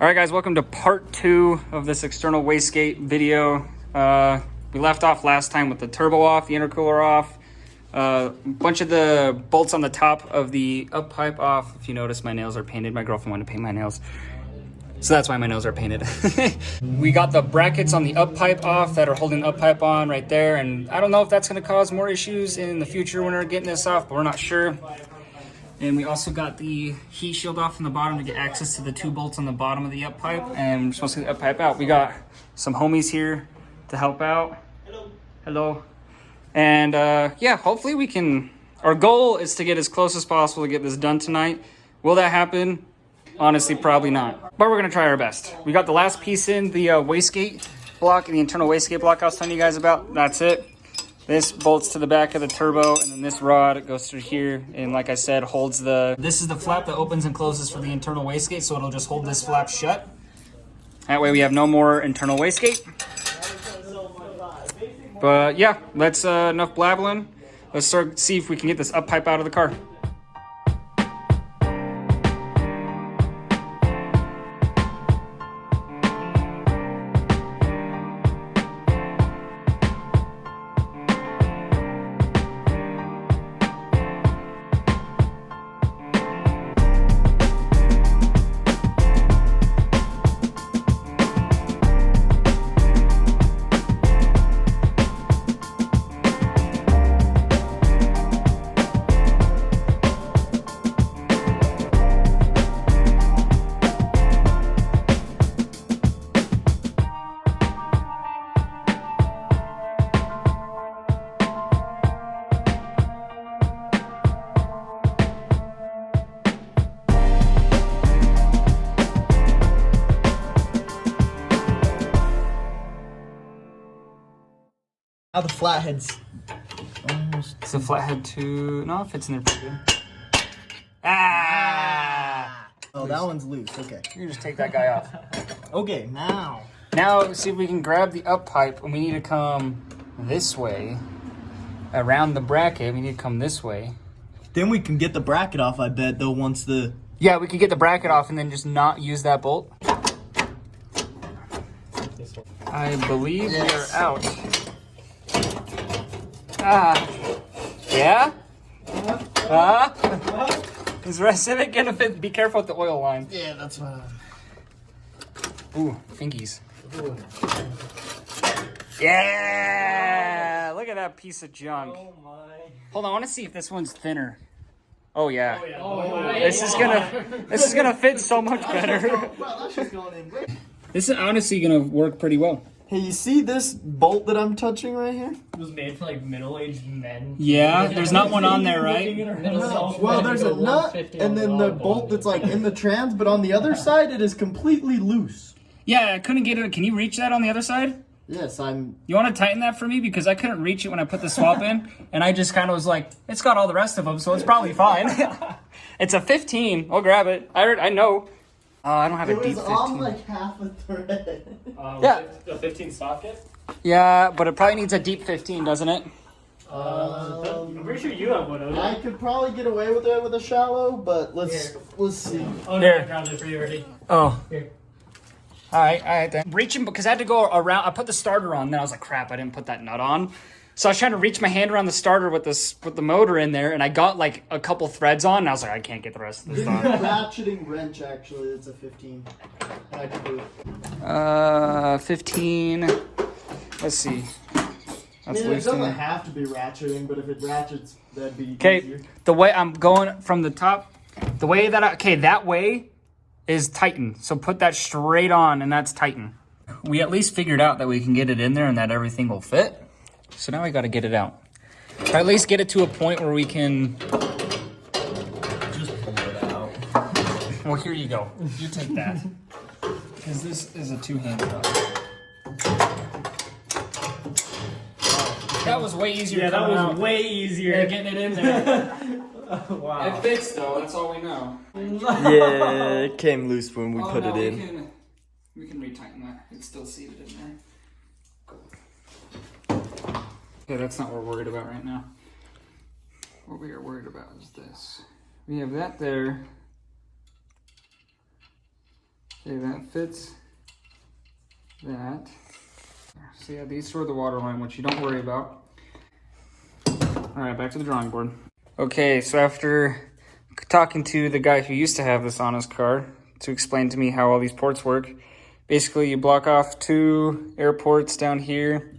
All right, guys, welcome to part 2 of this external wastegate video. We left off last time with the turbo off, the intercooler off, a bunch of the bolts on the top of the up pipe off. If you notice, my nails are painted. My girlfriend wanted to paint my nails, so that's why my nails are painted. We got the brackets on the up pipe off that are holding the up pipe on right there, and I don't know if that's going to cause more issues in the future when we're getting this off, but we're not sure. And we also got the heat shield off from the bottom to get access to the 2 bolts on the bottom of the up pipe, and we're supposed to get the up pipe out. We got some homies here to help out. Hello. Hello. And yeah, hopefully we can, our goal is to get as close as possible to get this done tonight. Will that happen? Honestly, probably not, but we're gonna try our best. We got the last piece in, the wastegate block, the internal wastegate block I was telling you guys about. That's it. This bolts to the back of the turbo, and then this rod goes through here, and like I said, holds the... This is the flap that opens and closes for the internal wastegate, so it'll just hold this flap shut. That way we have no more internal wastegate. But yeah, that's enough blabbling. Let's start, see if we can get this up pipe out of the car. Now the flathead's almost... It's a flathead too. No, it fits in there pretty good. Ah! Oh, that one's loose. Okay. You can just take that guy off. Okay, now. Now, see if we can grab the up pipe, and we need to come this way. Around the bracket, we need to come this way. Then we can get the bracket off, I bet, though, once the... Yeah, we could get the bracket off and then just not use that bolt. I believe we are out. Yeah? Is Civic gonna fit? Be careful with the oil line. Yeah, that's what Ooh, fingies. Ooh. Yeah! Look at that piece of junk. Oh my. Hold on, I want to see if this one's thinner. Oh yeah. Oh, This is gonna fit so much better. Well, that's just going in great. This is honestly gonna work pretty well. Hey, you see this bolt that I'm touching right here? It was made for like middle-aged men. Yeah, there's not one on there, right? No. Well, there's a nut and then the bolt that's like in the trans, but on the other side it is completely loose. Yeah, I couldn't get it. Can you reach that on the other side? Yes, I'm... You want to tighten that for me? Because I couldn't reach it when I put the swap in, and I just kind of was like, it's got all the rest of them, so it's probably fine. It's a 15. I'll grab it. I know. I don't have a deep 15. It was on like half a thread. Yeah. A 15 socket? Yeah, but it probably needs a deep 15, doesn't it? I'm pretty sure you have one, Audi. I could probably get away with it with a shallow, but let's see. Oh, no, Here. I grabbed it for you already. Oh. Here. All right then. Reaching, because I had to go around. I put the starter on, then I was like, crap, I didn't put that nut on. So I was trying to reach my hand around the starter with the motor in there, and I got like a couple threads on, and I was like, I can't get the rest of this The on. ratcheting wrench, actually, it's a 15. I could do it. 15. Let's see. That's It loose doesn't in there. have to be ratcheting, but if it ratchets, that'd be Okay, easier. the way I'm going from the top, the way that okay, that way is tighten. So put that straight on, and that's tighten. We at least figured out that we can get it in there and that everything will fit. So now we got to get it out. Or at least get it to a point where we can... Just pull it out. Well, here you go. You take that. Because this is a two-hand job. That was way easier. Yeah, that coming was out. way easier. Getting it in there. Wow. It fits, though. That's all we know. Yeah, it came loose when we put it in. We can retighten that. It's still seated in there. Okay, that's not what we're worried about right now. What we are worried about is this. We have that there. Okay, that fits that. So yeah, these are the water line, which you don't worry about. All right, back to the drawing board. Okay, so after talking to the guy who used to have this on his car to explain to me how all these ports work, basically you block off 2 air ports down here,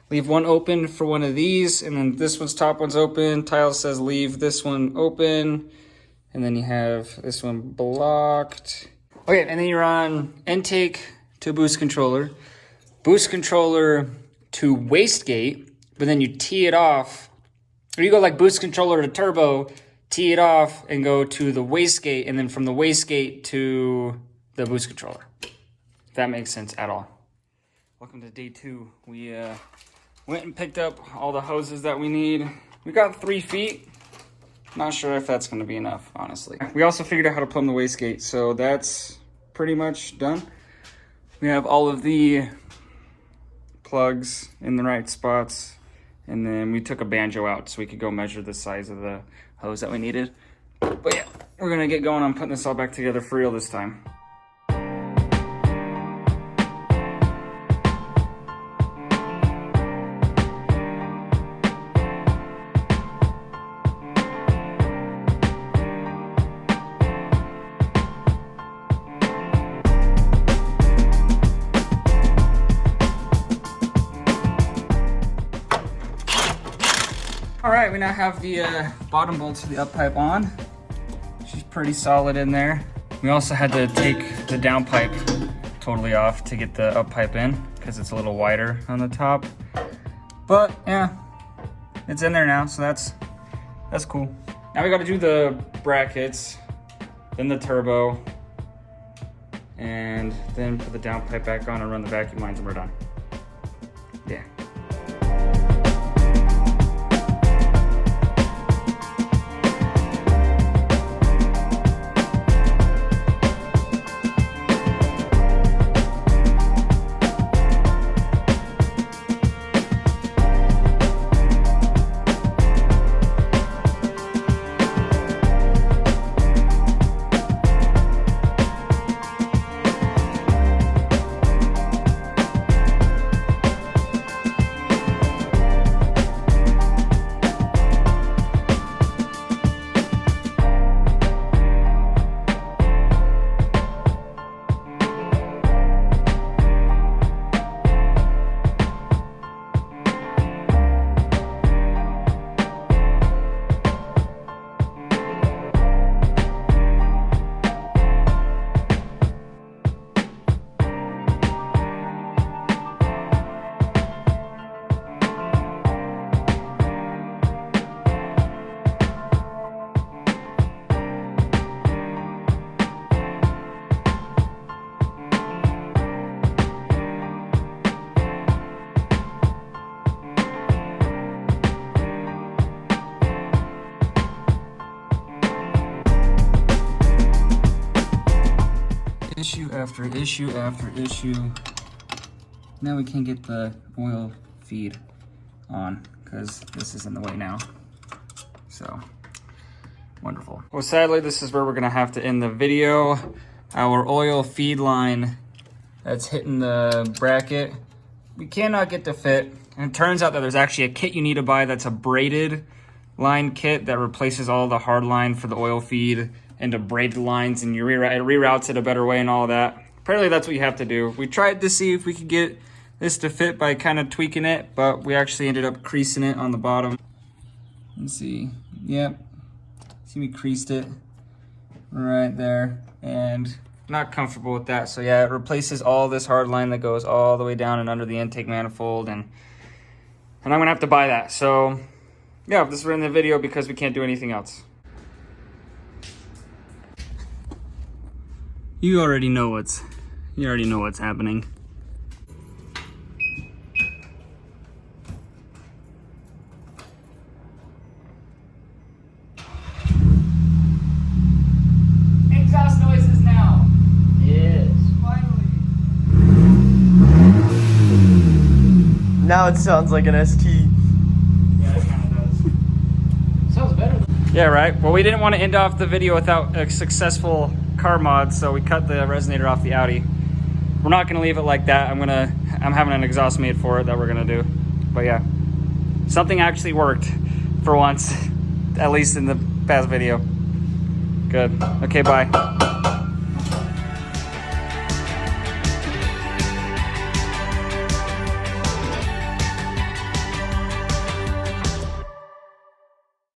leave one open for one of these, and then this one's top one's open. Tile says leave this one open, and then you have this one blocked. Okay, and then you're on intake to boost controller to wastegate, but then you tee it off, or you go like boost controller to turbo, tee it off, and go to the wastegate, and then from the wastegate to the boost controller. If that makes sense at all. Welcome to day 2. We went and picked up all the hoses that we need. We got 3 feet. Not sure if that's gonna be enough, honestly. We also figured out how to plumb the wastegate, so that's pretty much done. We have all of the plugs in the right spots, and then we took a banjo out so we could go measure the size of the hose that we needed. But yeah, we're gonna get going on putting this all back together for real this time. All right, we now have the bottom bolts of the up pipe on. She's pretty solid in there. We also had to take the down pipe totally off to get the up pipe in because it's a little wider on the top. But yeah, it's in there now, so that's cool. Now we got to do the brackets, then the turbo, and then put the down pipe back on and run the vacuum lines, and we're done. Yeah. Issue after issue after issue. Now we can get the oil feed on because this is in the way now. So, wonderful. Well, sadly, this is where we're gonna have to end the video. Our oil feed line that's hitting the bracket, we cannot get to fit. And it turns out that there's actually a kit you need to buy that's a braided line kit that replaces all the hard line for the oil feed into braided lines, and it reroutes it a better way and all that. Apparently that's what you have to do. We tried to see if we could get this to fit by kind of tweaking it, but we actually ended up creasing it on the bottom. Let's see. Yep. See, we creased it right there, and not comfortable with that. So yeah, it replaces all this hard line that goes all the way down and under the intake manifold, and I'm gonna have to buy that. So yeah, this is in the video because we can't do anything else. You already know what's happening. Exhaust noises now. Yes. Finally. Now it sounds like an ST. Yeah, it kind of does. Sounds better. Yeah, right. Well, we didn't want to end off the video without a successful car mod, so we cut the resonator off the Audi. We're not gonna leave it like that. I'm having an exhaust made for it that we're gonna do. But yeah, something actually worked for once, at least in the past video. Good. Okay, bye.